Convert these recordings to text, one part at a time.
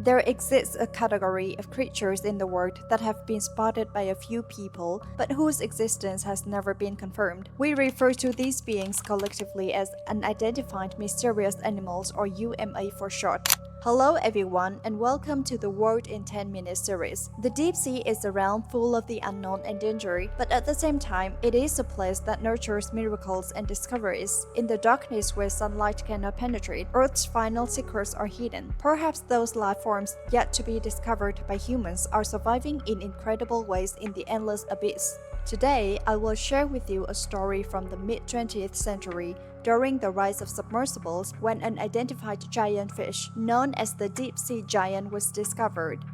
There exists a category of creatures in the world that have been spotted by a few people, but whose existence has never been confirmed. We refer to these beings collectively as Unidentified Mysterious Animals, or UMA for short. Hello everyone, and welcome to the World in 10 Minutes series. The deep sea is a realm full of the unknown and danger, but at the same time, it is a place that nurtures miracles and discoveries. In the darkness where sunlight cannot penetrate, Earth's final secrets are hidden. Perhaps those life forms yet to be discovered by humans are surviving in incredible ways in the endless abyss. Today, I will share with you a story from the mid-20th century during the rise of submersibles when an unidentified giant fish, known as the deep sea giant, was discovered.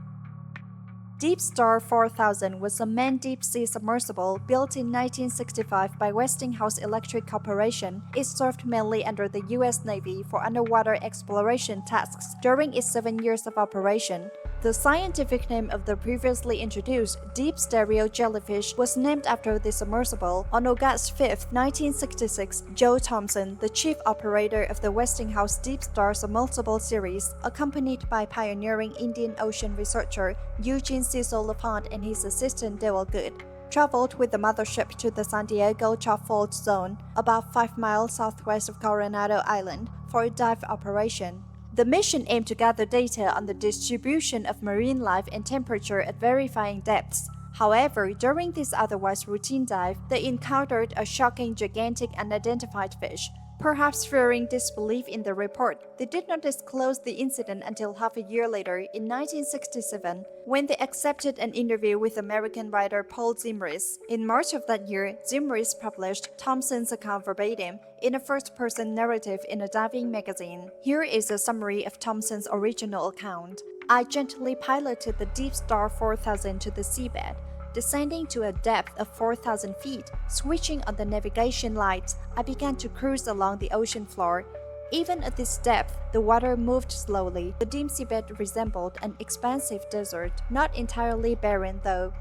Deep Star 4000 was a manned deep-sea submersible built in 1965 by Westinghouse Electric Corporation. It served mainly under the U.S. Navy for underwater exploration tasks during its 7 years of operation. The scientific name of the previously introduced deep stereo jellyfish was named after the submersible. On August 5, 1966, Joe Thompson, the chief operator of the Westinghouse Deep Star submersible series, accompanied by pioneering Indian Ocean researcher Eugene Cecil LaFont and his assistant Dewell Good, traveled with the mothership to the San Diego Chalk Fault Zone, about 5 miles southwest of Coronado Island, for a dive operation. The mission aimed to gather data on the distribution of marine life and temperature at varying depths. However, during this otherwise routine dive, they encountered a shocking, gigantic, unidentified fish. Perhaps fearing disbelief in the report, they did not disclose the incident until half a year later, in 1967, when they accepted an interview with American writer Paul Zimris. In March of that year, Zimris published Thompson's account verbatim in a first-person narrative in a diving magazine. Here is a summary of Thompson's original account. I gently piloted the Deep Star 4000 to the seabed. Descending to a depth of 4,000 feet, switching on the navigation lights, I began to cruise along the ocean floor. Even at this depth, the water moved slowly. The dim seabed resembled an expansive desert, not entirely barren though.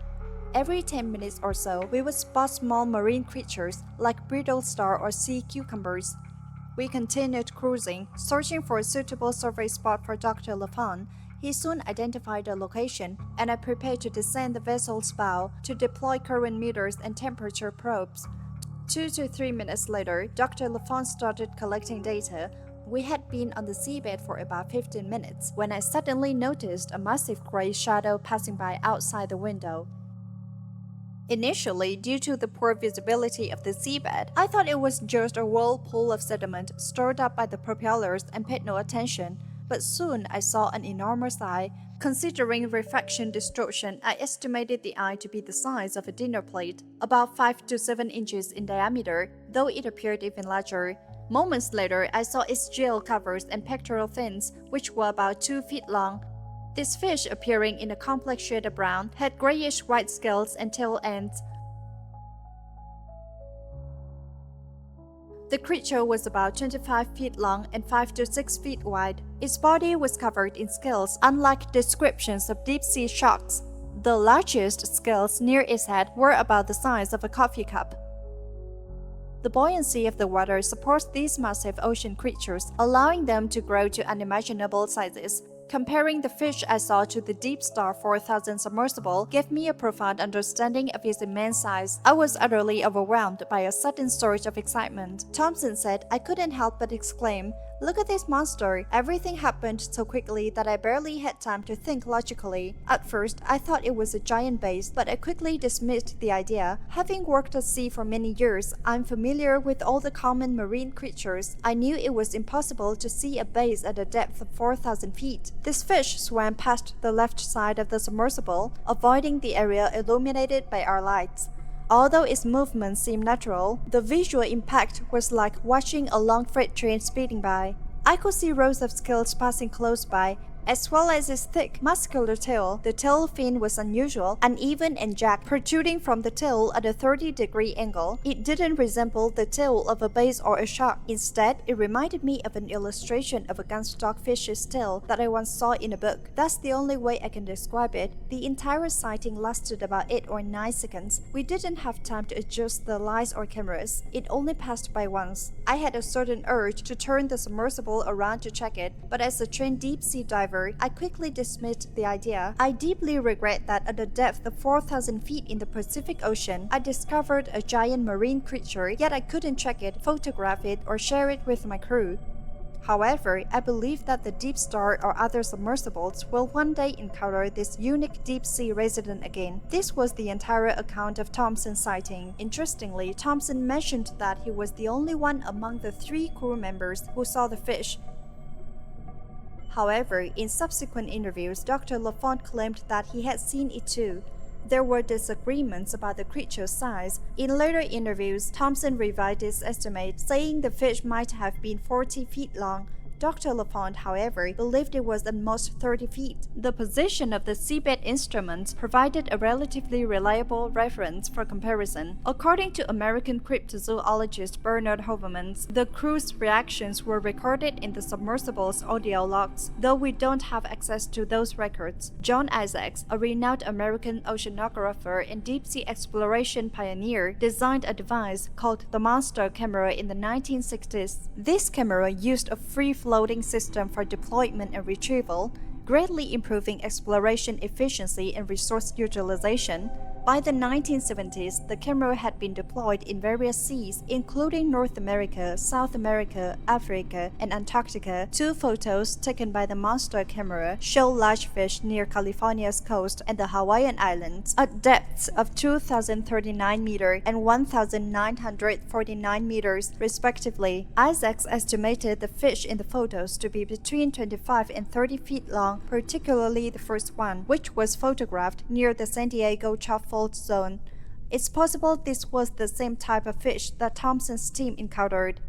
Every 10 minutes or so, we would spot small marine creatures like brittle star or sea cucumbers. We continued cruising, searching for a suitable survey spot for Dr. LaFont. He soon identified a location, and I prepared to descend the vessel's bow to deploy current meters and temperature probes. 2 to 3 minutes later, Dr. LaFont started collecting data. We had been on the seabed for about 15 minutes when I suddenly noticed a massive gray shadow passing by outside the window. Initially, due to the poor visibility of the seabed, I thought it was just a whirlpool of sediment stirred up by the propellers and paid no attention. But soon I saw an enormous eye. Considering refraction distortion, I estimated the eye to be the size of a dinner plate, about 5 to 7 inches in diameter, though it appeared even larger. Moments later, I saw its gill covers and pectoral fins, which were about 2 feet long. This fish, appearing in a complex shade of brown, had grayish-white scales and tail ends. The creature was about 25 feet long and 5 to 6 feet wide. Its body was covered in scales, unlike descriptions of deep-sea sharks. The largest scales near its head were about the size of a coffee cup. The buoyancy of the water supports these massive ocean creatures, allowing them to grow to unimaginable sizes. Comparing the fish I saw to the Deep Star 4000 submersible gave me a profound understanding of its immense size. I was utterly overwhelmed by a sudden surge of excitement. Thompson said I couldn't help but exclaim, "Look at this monster!" Everything happened so quickly that I barely had time to think logically. At first, I thought it was a giant base, but I quickly dismissed the idea. Having worked at sea for many years, I'm familiar with all the common marine creatures. I knew it was impossible to see a base at a depth of 4,000 feet. This fish swam past the left side of the submersible, avoiding the area illuminated by our lights. Although its movements seemed natural, the visual impact was like watching a long freight train speeding by. I could see rows of scales passing close by, as well as its thick, muscular tail. The tail fin was unusual, uneven and jagged, protruding from the tail at a 30-degree angle. It didn't resemble the tail of a bass or a shark. Instead, it reminded me of an illustration of a gunstockfish's tail that I once saw in a book. That's the only way I can describe it. The entire sighting lasted about 8 or 9 seconds. We didn't have time to adjust the lights or cameras. It only passed by once. I had a certain urge to turn the submersible around to check it, but as a trained deep-sea diver, however, I quickly dismissed the idea. I deeply regret that at a depth of 4,000 feet in the Pacific Ocean, I discovered a giant marine creature, yet I couldn't track it, photograph it, or share it with my crew. However, I believe that the Deep Star or other submersibles will one day encounter this unique deep-sea resident again. This was the entire account of Thompson's sighting. Interestingly, Thompson mentioned that he was the only one among the 3 crew members who saw the fish. However, in subsequent interviews, Dr. LaFont claimed that he had seen it too. There were disagreements about the creature's size. In later interviews, Thompson revised his estimate, saying the fish might have been 40 feet long. Dr. LaFont, however, believed it was at most 30 feet. The position of the seabed instruments provided a relatively reliable reference for comparison. According to American cryptozoologist Bernard Hovermans, the crew's reactions were recorded in the submersible's audio logs, though we don't have access to those records. John Isaacs, a renowned American oceanographer and deep-sea exploration pioneer, designed a device called the Monster Camera in the 1960s. This camera used a free-floating system for deployment and retrieval, greatly improving exploration efficiency and resource utilization. By the 1970s, the camera had been deployed in various seas, including North America, South America, Africa, and Antarctica. 2 photos taken by the Monster Camera show large fish near California's coast and the Hawaiian Islands at depths of 2,039 meters and 1,949 meters, respectively. Isaacs estimated the fish in the photos to be between 25 and 30 feet long, particularly the first one, which was photographed near the San Diego Trough Fault Zone. It's possible this was the same type of fish that Thompson's team encountered.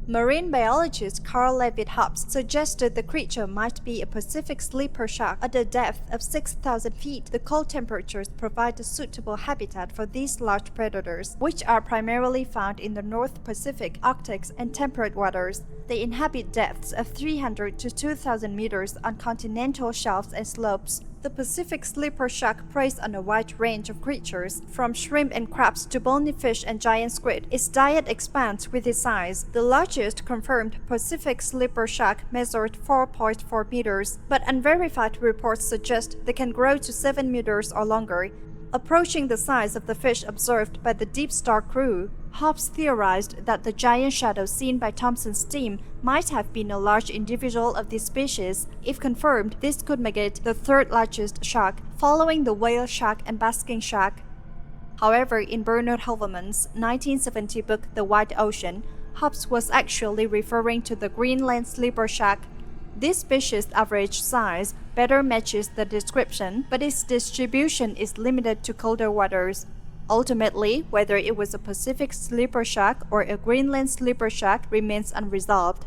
Marine biologist Carl Levitt Hobbs suggested the creature might be a Pacific sleeper shark at a depth of 6,000 feet. The cold temperatures provide a suitable habitat for these large predators, which are primarily found in the North Pacific, Arctic, and temperate waters. They inhabit depths of 300 to 2,000 meters on continental shelves and slopes. The Pacific sleeper shark preys on a wide range of creatures, from shrimp and crabs to bony fish and giant squid. Its diet expands with its size. The largest confirmed Pacific sleeper shark measured 4.4 meters, but unverified reports suggest they can grow to 7 meters or longer, approaching the size of the fish observed by the Deep Star crew. Hobbs theorized that the giant shadow seen by Thompson's team might have been a large individual of this species. If confirmed, this could make it the 3rd largest shark, following the whale shark and basking shark. However, in Bernard Hoverman's 1970 book The White Ocean, Hobbs was actually referring to the Greenland sleeper shark. This species' average size better matches the description, but its distribution is limited to colder waters. Ultimately, whether it was a Pacific sleeper shark or a Greenland sleeper shark remains unresolved.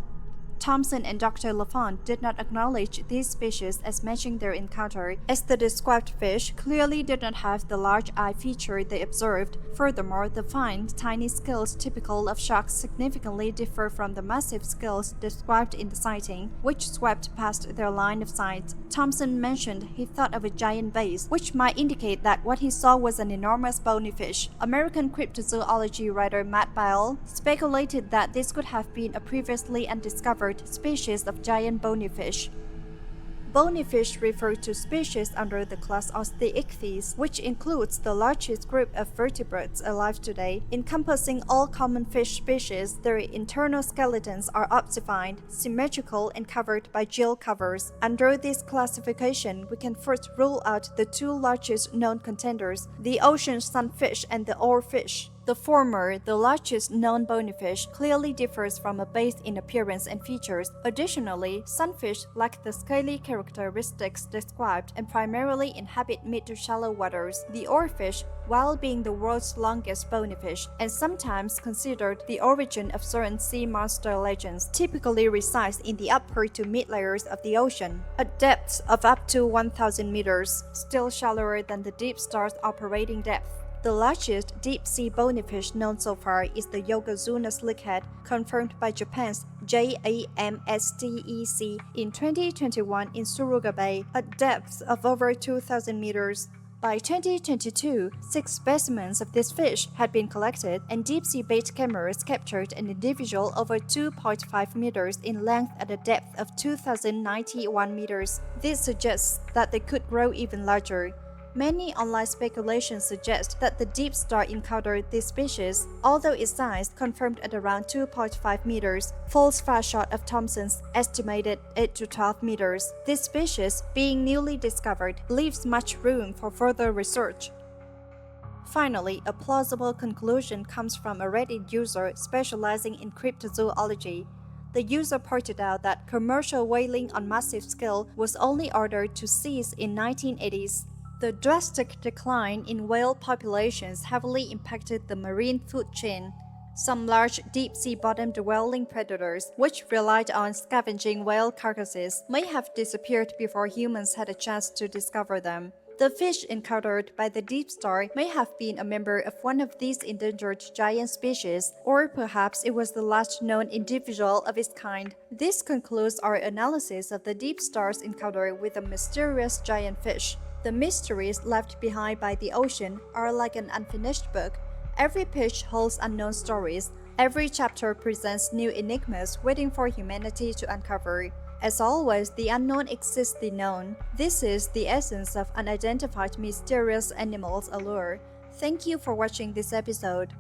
Thompson and Dr. LaFont did not acknowledge these species as matching their encounter, as the described fish clearly did not have the large eye feature they observed. Furthermore, the fine, tiny scales typical of sharks significantly differ from the massive scales described in the sighting, which swept past their line of sight. Thompson mentioned he thought of a giant vase, which might indicate that what he saw was an enormous bony fish. American cryptozoology writer Matt Bile speculated that this could have been a previously undiscovered species of giant bony fish. Bony fish refer to species under the class Osteichthyes, which includes the largest group of vertebrates alive today. Encompassing all common fish species, their internal skeletons are obsified, symmetrical, and covered by gill covers. Under this classification, we can first rule out the 2 largest known contenders, the ocean sunfish and the oarfish. The former, the largest known bony fish, clearly differs from a bass in appearance and features. Additionally, sunfish lack the scaly characteristics described and primarily inhabit mid to shallow waters. The oarfish, while being the world's longest bony fish and sometimes considered the origin of certain sea monster legends, typically resides in the upper to mid layers of the ocean, at depths of up to 1,000 meters, still shallower than the Deep Star's operating depth. The largest deep-sea bony fish known so far is the Yokozuna slickhead, confirmed by Japan's JAMSTEC in 2021 in Suruga Bay at depths of over 2,000 meters. By 2022, 6 specimens of this fish had been collected, and deep-sea bait cameras captured an individual over 2.5 meters in length at a depth of 2,091 meters. This suggests that they could grow even larger. Many online speculations suggest that the deep star encountered this species, although its size, confirmed at around 2.5 meters, falls far short of Thomson's estimated 8 to 12 meters. This species, being newly discovered, leaves much room for further research. Finally, a plausible conclusion comes from a Reddit user specializing in cryptozoology. The user pointed out that commercial whaling on massive scale was only ordered to cease in 1980s. The drastic decline in whale populations heavily impacted the marine food chain. Some large deep-sea bottom-dwelling predators, which relied on scavenging whale carcasses, may have disappeared before humans had a chance to discover them. The fish encountered by the deep star may have been a member of one of these endangered giant species, or perhaps it was the last known individual of its kind. This concludes our analysis of the deep star's encounter with a mysterious giant fish. The mysteries left behind by the ocean are like an unfinished book. Every page holds unknown stories. Every chapter presents new enigmas waiting for humanity to uncover. As always, the unknown exists the known. This is the essence of unidentified mysterious animals allure. Thank you for watching this episode.